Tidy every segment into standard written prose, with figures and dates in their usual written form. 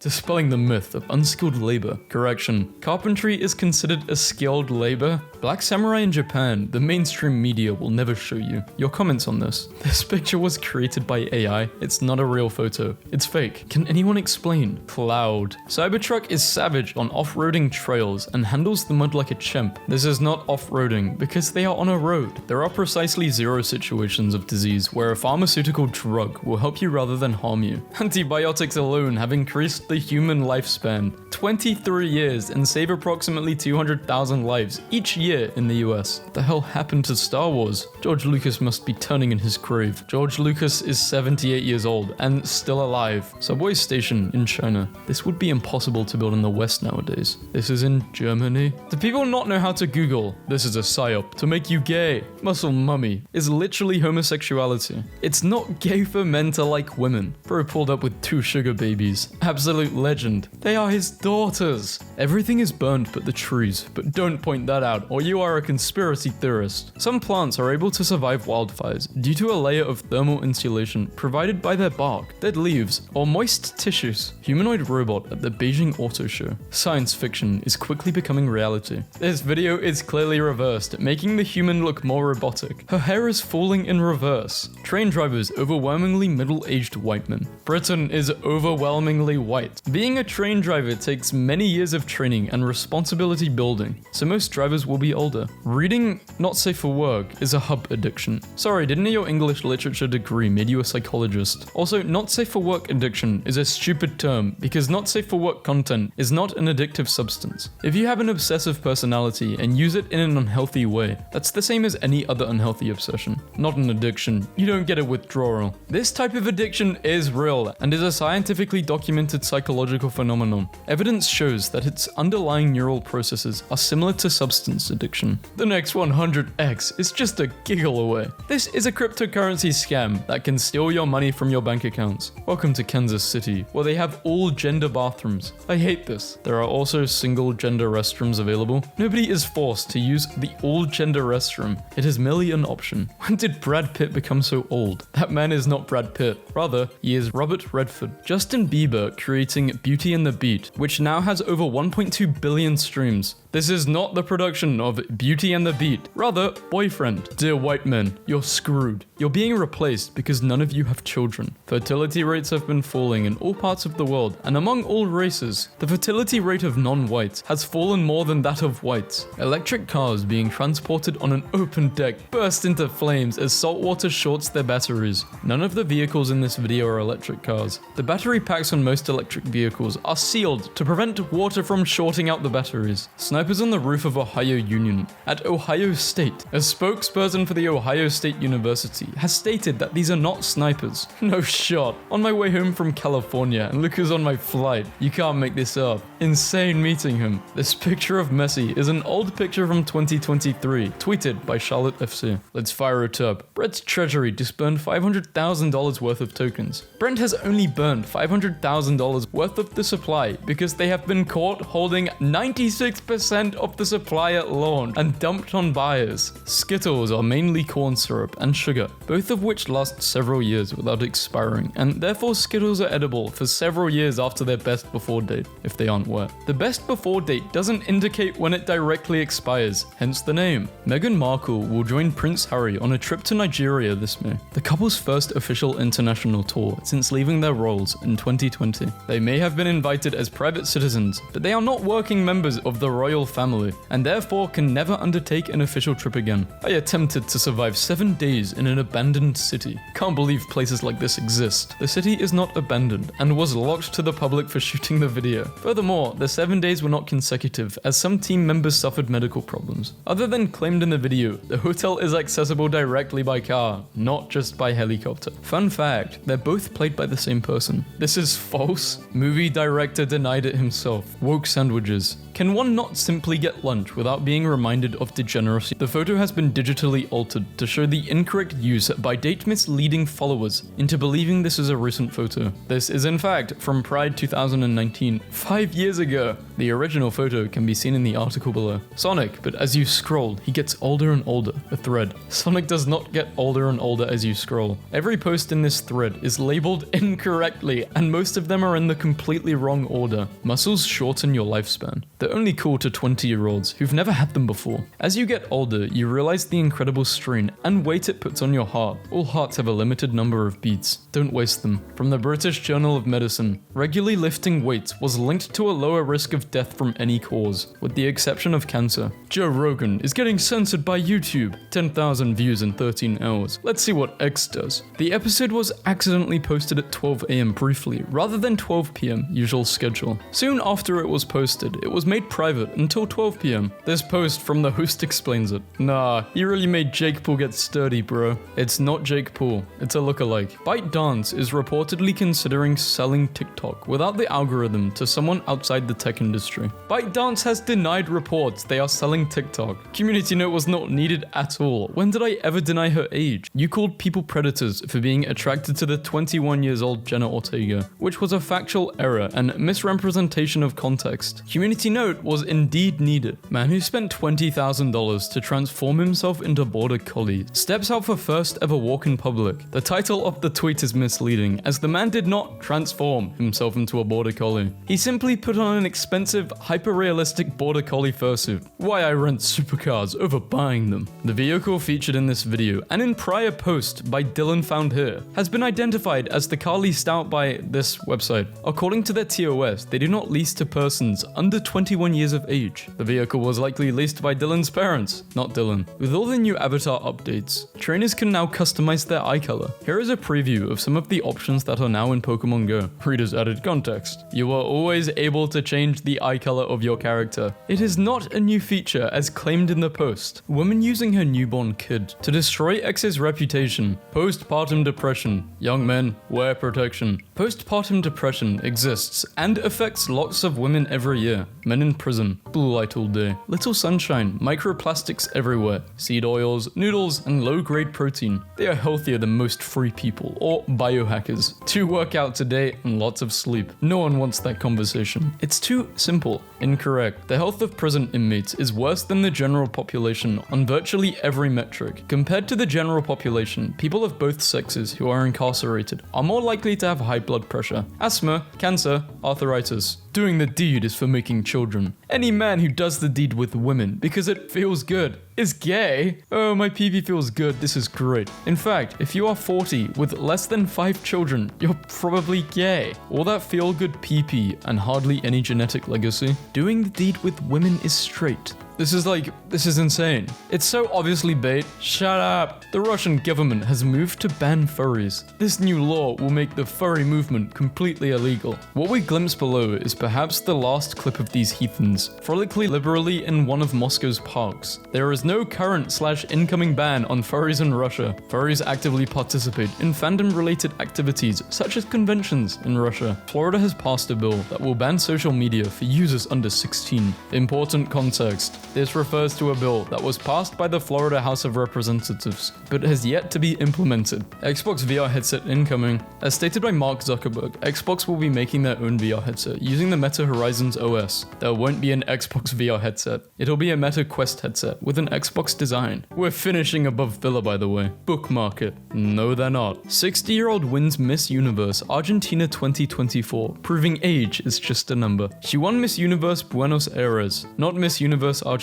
Dispelling the myth of unskilled labor. Correction. Carpentry is considered a skilled labor. Black Samurai in Japan, the mainstream media will never show you. Your comments on this. This picture was created by AI. It's not a real photo. It's fake. Can anyone explain? Cloud. Cybertruck is savage on off-roading trails and handles the mud like a chimp. This is not off-roading because they are on a road. There are precisely 0 situations of disease where a pharmaceutical drug will help you rather than harm you. Antibiotics alone have increased the human lifespan 23 years and save approximately 200,000 lives each year in the US. What the hell happened to Star Wars? George Lucas must be turning in his grave. George Lucas is 78 years old and still alive. Subway station in China. This would be impossible to build in the West nowadays. This is in Germany. Do people not know how to Google? This is a psyop to make you gay. Muscle mummy is literally homosexuality. It's not gay for men to like women. Bro pulled up with 2 sugar babies. Absolute legend. They are his daughters. Everything is burned but the trees, but don't point that out or you are a conspiracy theorist. Some plants are able to survive wildfires due to a layer of thermal insulation provided by their bark, dead leaves, or moist tissues. Humanoid robot at the Beijing Auto Show. Science fiction is quickly becoming reality. This video is clearly reversed, making the human look more robotic. Her hair is falling in reverse. Train drivers overwhelmingly middle-aged white men. Britain is overwhelmingly white. Being a train driver takes many years of training and responsibility building, so most drivers will be older. Reading not safe for work is a hub addiction. Sorry, didn't know your English literature degree made you a psychologist. Also, not safe for work addiction is a stupid term because not safe for work content is not an addictive substance. If you have an obsessive personality and use it in an unhealthy way, that's the same as any other unhealthy obsession. Not an addiction. You don't get a withdrawal. This type of addiction is real and is a scientifically documented psychological phenomenon. Evidence shows that its underlying neural processes are similar to substance addiction. The next 100x is just a giggle away. This is a cryptocurrency scam that can steal your money from your bank accounts. Welcome to Kansas City, where they have all gender bathrooms. I hate this. There are also single gender restrooms available. Nobody is forced to use the all gender restroom. It is merely an option. When did Brad Pitt become so old? That man is not Brad Pitt. Rather, he is Robert Redford. Justin Bieber creating Beauty and the Beat, which now has over 1.2 billion streams. This is not the production of Beauty and the Beat, rather, Boyfriend. Dear white men, you're screwed. You're being replaced because none of you have children. Fertility rates have been falling in all parts of the world, and among all races, the fertility rate of non-whites has fallen more than that of whites. Electric cars being transported on an open deck burst into flames as salt water shorts their batteries. None of the vehicles in this video are electric cars. The battery packs on most electric vehicles are sealed to prevent water from shorting out the batteries. Snipers on the roof of Ohio Union at Ohio State. A spokesperson for the Ohio State University has stated that these are not snipers. No shot. On my way home from California, and look who's on my flight. You can't make this up. Insane meeting him. This picture of Messi is an old picture from 2023, tweeted by Charlotte FC. Let's fire it up. Brett's treasury just burned $500,000 worth of tokens. Brent has only burned $500,000 worth of the supply because they have been caught holding 96% of the supply at launch and dumped on buyers. Skittles are mainly corn syrup and sugar, both of which last several years without expiring, and therefore Skittles are edible for several years after their best before date, if they aren't wet. The best before date doesn't indicate when it directly expires, hence the name. Meghan Markle will join Prince Harry on a trip to Nigeria this May, the couple's first official international tour since leaving their roles in 2020. They may have been invited as private citizens, but they are not working members of the royal family, and therefore can never undertake an official trip again. I attempted to survive 7 days in an abandoned city. Can't believe places like this exist. The city is not abandoned, and was locked to the public for shooting the video. Furthermore, the 7 days were not consecutive, as some team members suffered medical problems. Other than claimed in the video, the hotel is accessible directly by car, not just by helicopter. Fun fact, they're both played by the same person. This is false. Movie director denied it himself. Woke sandwiches. Can one not simply get lunch without being being reminded of degeneracy. The photo has been digitally altered to show the incorrect use by date misleading followers into believing this is a recent photo. This is in fact from Pride 2019, 5 years ago. The original photo can be seen in the article below. Sonic, but as you scroll, he gets older and older. A thread. Sonic does not get older and older as you scroll. Every post in this thread is labeled incorrectly, and most of them are in the completely wrong order. Muscles shorten your lifespan. They're only cool to 20-year-olds who've never had them before. As you get older, you realize the incredible strain and weight it puts on your heart. All hearts have a limited number of beats. Don't waste them. From the British Journal of Medicine, regularly lifting weights was linked to a lower risk of death from any cause, with the exception of cancer. Joe Rogan is getting censored by YouTube. 10,000 views in 13 hours. Let's see what X does. The episode was accidentally posted at 12 AM briefly, rather than 12 PM, usual schedule. Soon after it was posted, it was made private until 12 PM. This post from the host explains it. Nah, you really made Jake Paul get sturdy, bro. It's not Jake Paul, it's a lookalike. ByteDance is reportedly considering selling TikTok without the algorithm to someone outside the tech industry. ByteDance has denied reports they are selling TikTok. Community note was not needed at all. When did I ever deny her age? You called people predators for being attracted to the 21 years old Jenna Ortega, which was a factual error and misrepresentation of context. Community note was indeed needed. Man who spent $20,000 to transform himself into Border Collie steps out for first ever walk in public. The title of the tweet is misleading, as the man did not transform himself into a Border Collie. He simply put on an expensive, hyper-realistic Border Collie fursuit. Why I rent supercars over buying them. The vehicle featured in this video, and in prior post by Dylan Found Here, has been identified as the car leased out by this website. According to their TOS, they do not lease to persons under 21 years of age. The vehicle was likely leased by Dylan's parents, not Dylan. With all the new avatar updates, trainers can now customize their eye color. Here is a preview of some of the options that are now in Pokemon Go. Readers added context. You are always able to change the eye color of your character. It is not a new feature as claimed in the post. Woman using her newborn kid to destroy ex's reputation. Postpartum depression. Young men, wear protection. Postpartum depression exists and affects lots of women every year. Men in prison. Blue light all day. Little sunshine. Microplastics everywhere. Seed oils, noodles, and low-grade protein. They are healthier than most free people, or biohackers. 2 workouts a day and lots of sleep. No one wants that conversation. It's too simple. Incorrect. The health of prison inmates is worse than the general population on virtually every metric. Compared to the general population, people of both sexes who are incarcerated are more likely to have high blood pressure, asthma, cancer, arthritis. Doing the deed is for making children. Any man who does the deed with women because it feels good is gay. Oh, my pee-pee feels good, this is great. In fact, if you are 40 with less than 5 children, you're probably gay. All that feel-good pee-pee and hardly any genetic legacy. Doing the deed with women is straight. This is insane. It's so obviously bait. Shut up. The Russian government has moved to ban furries. This new law will make the furry movement completely illegal. What we glimpse below is perhaps the last clip of these heathens, frolickly liberally in one of Moscow's parks. There is no current/incoming ban on furries in Russia. Furries actively participate in fandom-related activities, such as conventions in Russia. Florida has passed a bill that will ban social media for users under 16. Important context. This refers to a bill that was passed by the Florida House of Representatives, but has yet to be implemented. Xbox VR headset incoming. As stated by Mark Zuckerberg, Xbox will be making their own VR headset using the Meta Horizons OS. There won't be an Xbox VR headset. It'll be a Meta Quest headset with an Xbox design. We're finishing above Villa, by the way. Bookmark it. No, they're not. 60-year-old wins Miss Universe Argentina 2024, proving age is just a number. She won Miss Universe Buenos Aires, not Miss Universe Argentina.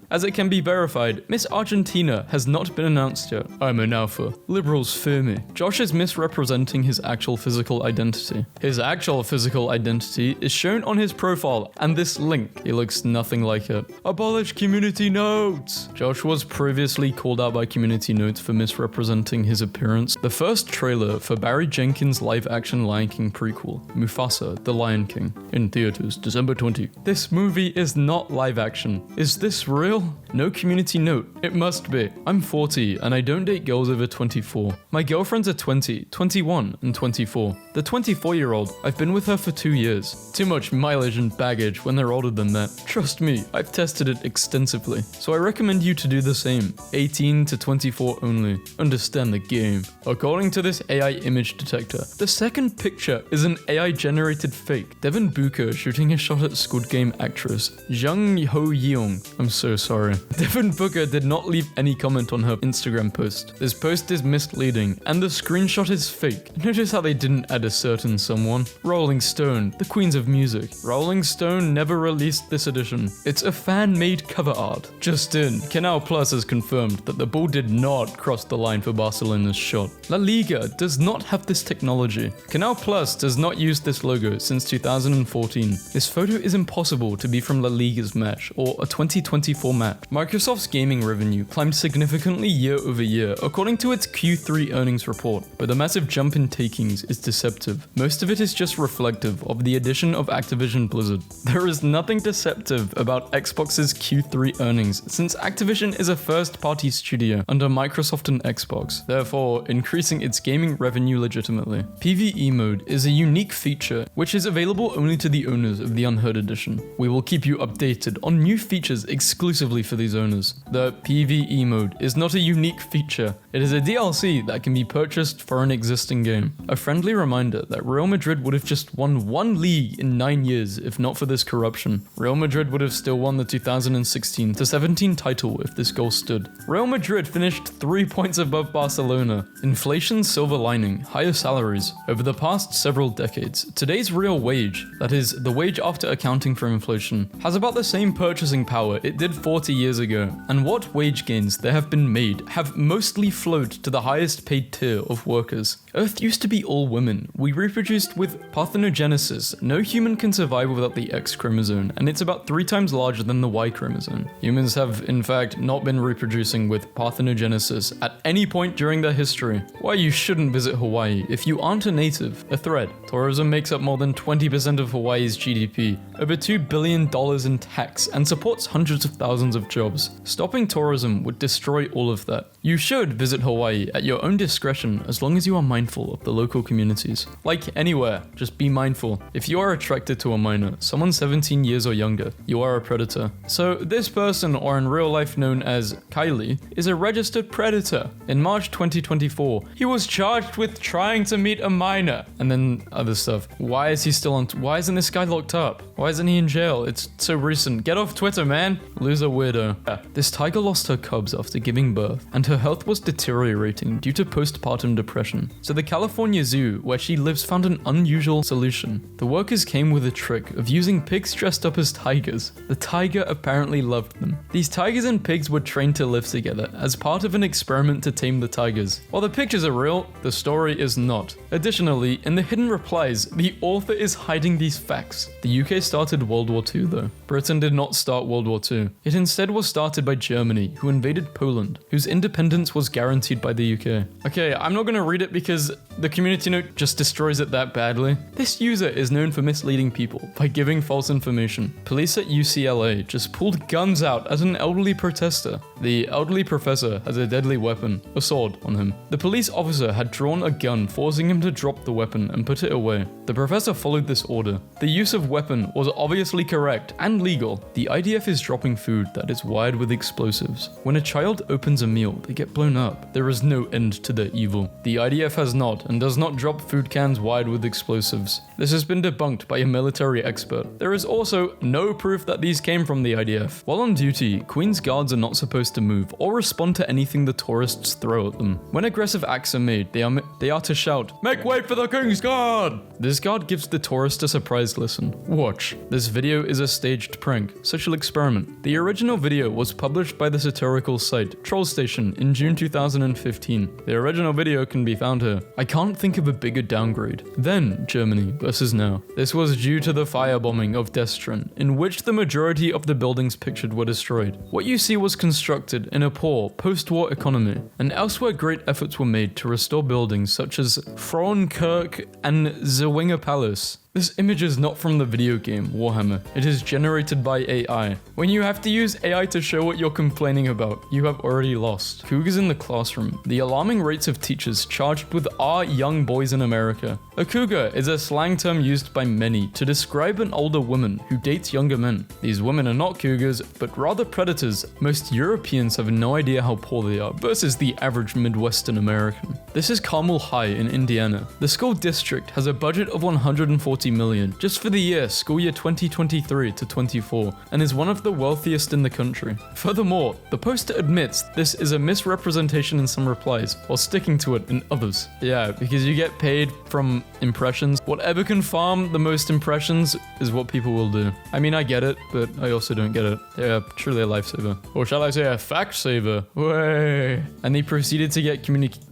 As it can be verified, Miss Argentina has not been announced yet. I'm an alpha. Liberals fear me. Josh is misrepresenting his actual physical identity. His actual physical identity is shown on his profile, and this link, he looks nothing like it. Abolish community notes! Thanks. Josh was previously called out by community notes for misrepresenting his appearance. The first trailer for Barry Jenkins' live-action Lion King prequel, Mufasa: The Lion King, in theaters, December 20. This movie is not live action. Is this real? No community note. It must be. I'm 40 and I don't date girls over 24. My girlfriends are 20, 21, and 24. The 24-year-old, I've been with her for 2 years. Too much mileage and baggage when they're older than that. Trust me, I've tested it extensively. So I recommend you to do the same. 18 to 24 only. Understand the game. According to this AI image detector, the second picture is an AI-generated fake. Devin Booker shooting a shot at Squid Game actress Jung Ho Yeong. I'm so sorry. Devin Booker did not leave any comment on her Instagram post. This post is misleading, and the screenshot is fake. Notice how they didn't add a certain someone. Rolling Stone, the queens of music. Rolling Stone never released this edition. It's a fan-made cover art. Just in, Canal Plus has confirmed that the ball did not cross the line for Barcelona's shot. La Liga does not have this technology. Canal Plus does not use this logo since 2014. This photo is impossible to be from La Liga's match or a 2024 match. Microsoft's gaming revenue climbed significantly year over year according to its Q3 earnings report, but the massive jump in takings is deceptive. Most of it is just reflective of the addition of Activision Blizzard. There is nothing deceptive about Xbox's Q3 earnings since Activision is a first-party studio under Microsoft and Xbox, therefore increasing its gaming revenue legitimately. PvE mode is a unique feature which is available only to the owners of the Unheard Edition. We will keep you updated on new features exclusively for these owners. The PvE mode is not a unique feature. It is a DLC that can be purchased for an existing game. A friendly reminder that Real Madrid would have just won one league in 9 years if not for this corruption. Real Madrid would have still won the 2016-17 title if this goal stood. Real Madrid finished 3 points above Barcelona. Inflation's silver lining, higher salaries. Over the past several decades, today's real wage, that is, the wage after accounting for inflation, has about the same purchasing power it did 40 years ago, and what wage gains there have been made have mostly flowed to the highest paid tier of workers. Earth used to be all women. We reproduced with parthenogenesis. No human can survive without the X chromosome, and it's about 3 times larger than the Y chromosome. Humans have, in fact, not been reproducing with parthenogenesis at any point during their history. Why you shouldn't visit Hawaii if you aren't a native. A thread. Tourism makes up more than 20% of Hawaii's GDP, over $2 billion in tax, and supports hundreds of thousands of jobs. Stopping tourism would destroy all of that. You should visit Hawaii at your own discretion as long as you are mindful of the local communities. Like anywhere, just be mindful. If you are attracted to a minor, someone 17 years or younger, you are a predator. So this person, or in real life known as Kylie, is a registered predator. In March 2024, he was charged with trying to meet a minor. And then other stuff. Why is he still on? Why isn't this guy locked up? Why isn't he in jail? It's so recent. Get off Twitter, man. Loser weirdo. Yeah. This tiger lost her cubs after giving birth, and her health was deteriorating due to postpartum depression. So the California Zoo, where she lives, found an unusual solution. The workers came with a trick of using pigs dressed up as tigers. The tiger apparently loved them. These tigers and pigs were trained to live together as part of an experiment to tame the tigers. While the pictures are real, the story is not. Additionally, in the hidden replies, the author is hiding these facts. The UK started World War II though. Britain did not start World War II. It instead was started by Germany, who invaded Poland, whose independence was guaranteed by the UK. Okay, I'm not gonna read it because the community note just destroys it that badly. This user is known for misleading people by giving false information. Police at UCLA just pulled guns out at an elderly protester. The elderly professor has a deadly weapon, a sword, on him. The police officer had drawn a gun, forcing him to drop the weapon and put it away. The professor followed this order. The use of weapon was obviously correct and legal. The IDF is dropping food that is wired with explosives. When a child opens a meal, they get blown up. There is no end to their evil. The IDF has not and does not drop food cans wired with explosives. This has been debunked by a military expert. There is also no proof that these came from the IDF. While on duty, Queen's guards are not supposed to move or respond to anything the tourists throw at them. When aggressive acts are made, they are to shout, "Make way for the King's Guard!" This guard gives the tourist a surprise listen. Watch. This video is a staged prank, social experiment. The original video was published by the satirical site TrollStation in June 2015. The original video can be found here. here. I can't think of a bigger downgrade. Then, Germany versus now. This was due to the firebombing of Destrin, in which the majority of the buildings pictured were destroyed. What you see was constructed in a poor, post-war economy, and elsewhere great efforts were made to restore buildings such as Frauenkirch and Zerwinger Palace. This image is not from the video game, Warhammer. It is generated by AI. When you have to use AI to show what you're complaining about, you have already lost. Cougars in the classroom. The alarming rates of teachers charged with our young boys in America. A cougar is a slang term used by many to describe an older woman who dates younger men. These women are not cougars, but rather predators. Most Europeans have no idea how poor they are versus the average Midwestern American. This is Carmel High in Indiana. The school district has a budget of $140 million just for the year school year 2023 to 24 and is one of the wealthiest in the country. Furthermore, the poster admits this is a misrepresentation in some replies while sticking to it in others. Yeah, because you get paid from impressions. Whatever can farm the most impressions is what people will do. I mean, I get it, but I also don't get it. They're truly a lifesaver. Or shall I say a fact saver? Way. And they proceeded to get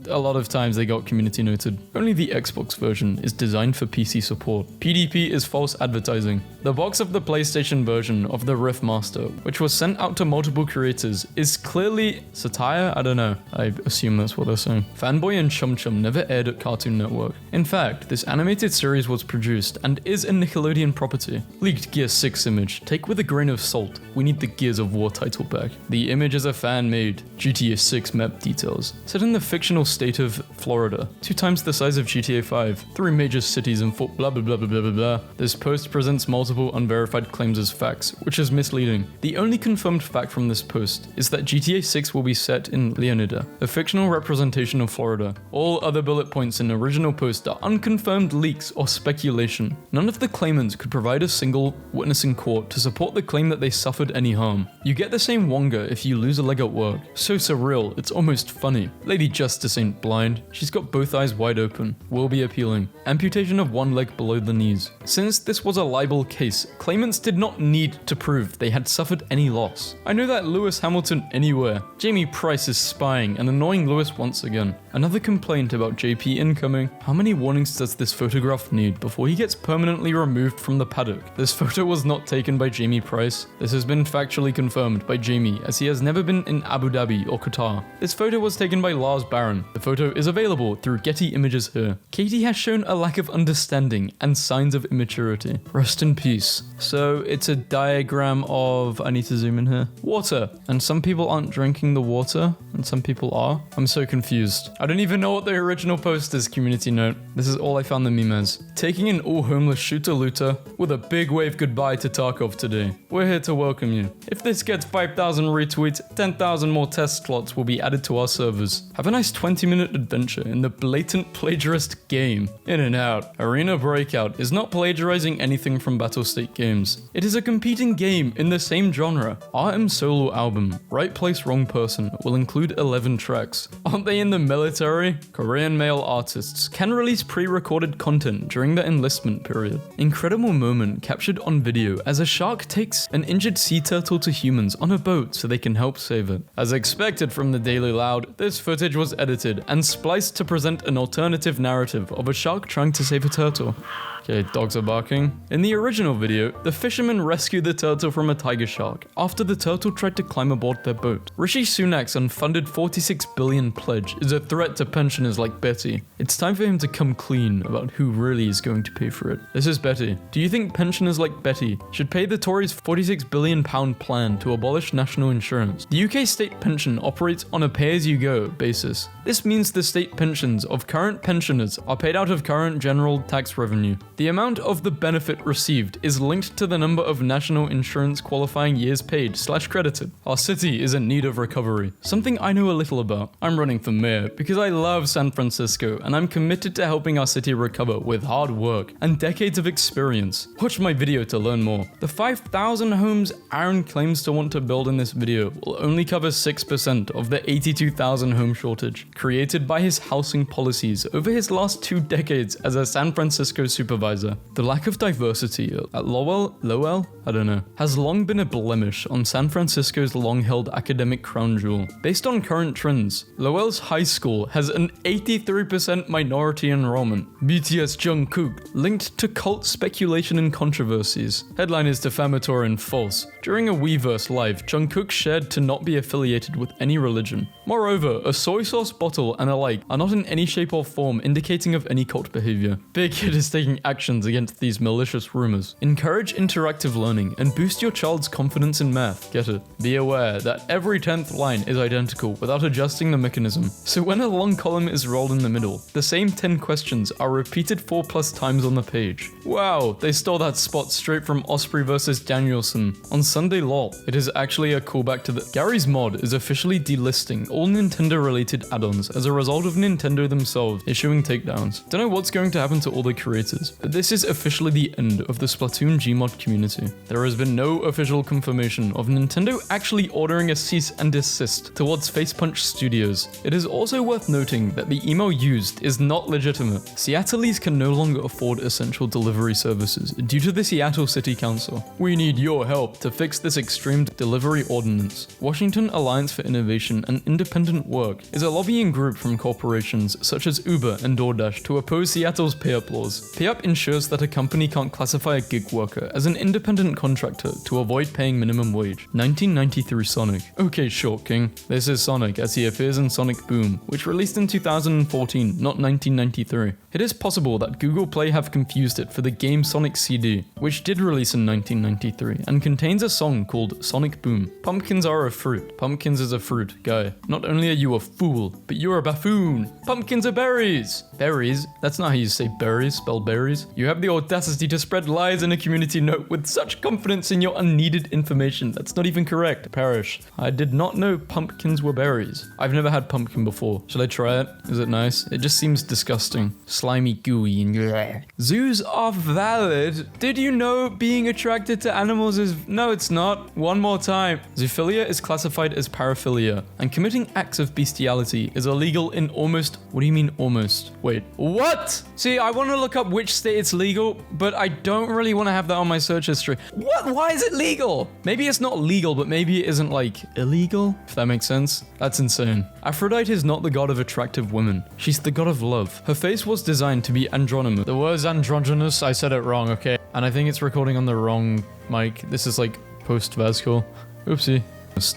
a lot of times they got community noted. Only the Xbox version is designed for PC support. PDP is false advertising. The box of the PlayStation version of the Rift Master, which was sent out to multiple creators, is clearly satire? I don't know. I assume that's what they're saying. Fanboy and Chum Chum never aired at Cartoon Network. In fact, this animated series was produced and is a Nickelodeon property. Leaked Gear 6 image. Take with a grain of salt. We need the Gears of War title back. The image is a fan-made GTA 6 map details. Set in the fictional state of Florida. 2 times the size of GTA 5. 3 major cities and blah blah blah blah blah blah. This post presents multiple unverified claims as facts, which is misleading. The only confirmed fact from this post is that GTA 6 will be set in Leonida, a fictional representation of Florida. All other bullet points in the original post are unconfirmed leaks or speculation. None of the claimants could provide a single witness in court to support the claim that they suffered any harm. You get the same Wonga if you lose a leg at work. So surreal, it's almost funny. Lady Justice ain't blind. She's got both eyes wide open. Will be appealing. Amputation of one leg below the knees. Since this was a libel case, claimants did not need to prove they had suffered any loss. I know that Lewis Hamilton anywhere. Jamie Price is spying and annoying Lewis once again. Another complaint about JP incoming. How many warnings does this photograph need before he gets permanently removed from the paddock? This photo was not taken by Jamie Price. This has been factually confirmed by Jamie, as he has never been in Abu Dhabi or Qatar. This photo was taken by Lars Barron. The photo is available through Getty Images here. Katie has shown a lack of understanding and signs of immaturity. Rest in peace. So it's a diagram of, I need to zoom in here, water. And some people aren't drinking the water and some people are. I'm so confused. I don't even know what the original post is, community note. This is all I found the meme as. Taking in all homeless shooter-looter with a big wave goodbye to Tarkov today. We're here to welcome you. If this gets 5,000 retweets, 10,000 more test slots will be added to our servers. Have a nice 20-minute adventure in the blatant plagiarist game. In and out. Arena Breakout is not plagiarizing anything from Battlestate Games. It is a competing game in the same genre. RM solo album, Right Place Wrong Person, will include 11 tracks. Aren't they in the military? Korean male artists can release pre-recorded content during the enlistment period. Incredible moment captured on video as a shark takes an injured sea turtle to humans on a boat so they can help save it. As expected from the Daily Loud, this footage was edited and spliced to present an alternative narrative of a shark trying to save a turtle. Okay, dogs are barking. In the original video, the fishermen rescued the turtle from a tiger shark after the turtle tried to climb aboard their boat. Rishi Sunak's unfunded $46 billion pledge is a threat to pensioners like Betty. It's time for him to come clean about who really is going to pay for it. This is Betty. Do you think pensioners like Betty should pay the Tories' £46 billion plan to abolish national insurance? The UK state pension operates on a pay-as-you-go basis. This means the state pensions of current pensioners are paid out of current general tax revenue. The amount of the benefit received is linked to the number of national insurance qualifying years paid/credited. Our city is in need of recovery, something I know a little about. I'm running for mayor because I love San Francisco and I'm committed to helping our city recover with hard work and decades of experience. Watch my video to learn more. The 5,000 homes Aaron claims to want to build in this video will only cover 6% of the 82,000 home shortage created by his housing policies over his last 2 decades as a San Francisco supervisor. advisor. The lack of diversity at Lowell, I don't know, has long been a blemish on San Francisco's long-held academic crown jewel. Based on current trends, Lowell's high school has an 83% minority enrollment. BTS Jungkook linked to cult speculation and controversies. Headline is defamatory and false. During a Weverse live, Jungkook shared to not be affiliated with any religion. Moreover, a soy sauce bottle and a like are not in any shape or form indicating of any cult behavior. Big Hit is taking actions against these malicious rumors. Encourage interactive learning and boost your child's confidence in math. Get it? Be aware that every 10th line is identical without adjusting the mechanism. So when a long column is rolled in the middle, the same 10 questions are repeated 4+ times on the page. Wow, they stole that spot straight from Osprey vs. Danielson on Sunday LOL. It is actually a callback to the Gary's Mod is officially delisting all Nintendo related add-ons as a result of Nintendo themselves issuing takedowns. Don't know what's going to happen to all the creators, but this is officially the end of the Splatoon Gmod community. There has been no official confirmation of Nintendo actually ordering a cease and desist towards Facepunch Studios. It is also worth noting that the email used is not legitimate. Seattleese can no longer afford essential delivery services due to the Seattle City Council. We need your help to fix this extreme delivery ordinance. Washington Alliance for Innovation and Independent Work is a lobbying group from corporations such as Uber and DoorDash to oppose Seattle's pay-up laws. Pay-up ensures that a company can't classify a gig worker as an independent contractor to avoid paying minimum wage. 1993 Sonic. Okay, Short King. This is Sonic as he appears in Sonic Boom, which released in 2014, not 1993. It is possible that Google Play have confused it for the game Sonic CD, which did release in 1993 and contains a song called Sonic Boom. Pumpkins are a fruit. Pumpkins is a fruit, guy. Not only are you a fool, but you're a buffoon. Pumpkins are berries. Berries? That's not how you say berries, spell berries. You have the audacity to spread lies in a community note with such confidence in your unneeded information. That's not even correct. Perish. I did not know pumpkins were berries. I've never had pumpkin before. Should I try it? Is it nice? It just seems disgusting. Slimy, gooey, and bleh. Zoos are valid. Did you know being attracted to animals is... No, it's not. One more time. Zoophilia is classified as paraphilia, and committing acts of bestiality is illegal in almost... What do you mean almost? Wait, what? See, I want to look up which state it's legal, but I don't really want to have that on my search history. What? Why is it legal? Maybe it's not legal, but maybe it isn't like illegal, if that makes sense. That's insane. Aphrodite is not the god of attractive women. She's the god of love. Her face was designed to be androgynous. The word's androgynous, I said it wrong, okay? And I think it's recording on the wrong mic. This is like post-Vasco. Oopsie.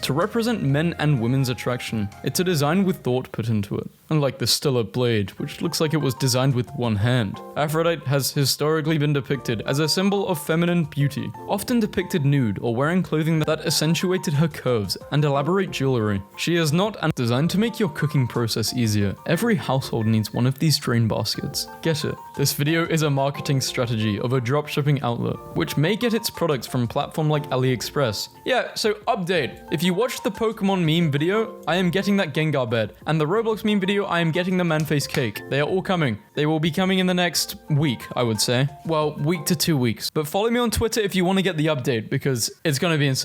To represent men and women's attraction. It's a design with thought put into it. Unlike the stellar blade, which looks like it was designed with one hand. Aphrodite has historically been depicted as a symbol of feminine beauty, often depicted nude or wearing clothing that accentuated her curves and elaborate jewelry. She is not designed to make your cooking process easier. Every household needs one of these drain baskets. Get it? This video is a marketing strategy of a dropshipping outlet, which may get its products from platform like AliExpress. Yeah, so update. If you watched the Pokemon meme video, I am getting that Gengar bed, and the Roblox meme video, I am getting the man-face cake. They are all coming. They will be coming in the next week, I would say. Well, week to 2 weeks. But follow me on Twitter if you want to get the update, because it's going to be insane.